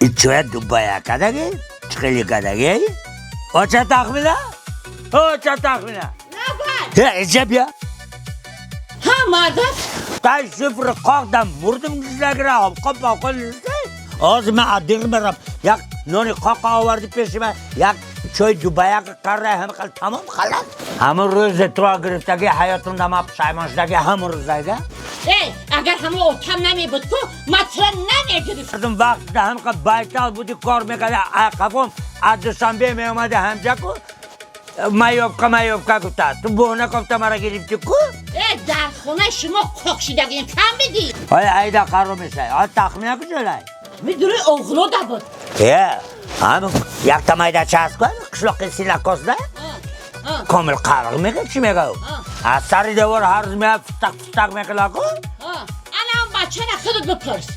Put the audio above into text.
چه دوباره کدایی؟ چخیلی کدایی؟ او چه تخمینه؟ او چه تخمینه؟ نباید اینجا بیا ها مادر تای صفر قاقدم مردم نزدگره هم قب باقل نزده از من عدیق برم یک نونی قاق آوردی پیش من یک چای دوباره قراره همه خل تمام خلط همه روز تو گرفتگی حیاتون دم پشایمان شدگی همه روز دیگه ای اگر همه اوتم نمی بود که مطرح نمی گرفت اون وقت ده هم که بایتال بودی کار میکرده قفم از دوشنبه می اومده همجا کو مایوبکا گفته تو بونه گفته مرا گرفتی کو ای در خونه شما کخشیدگی کم بگی های ایده قرار میشه های تخمینه کجا میدونی اوغلو دا بود هم یک تمایده چسب کن قشلاقی سیلکاز ده کامل قرق میگه چی میگه از سری دوار هر میاد فتق میگه لکن الان بچه نه خودت بپرس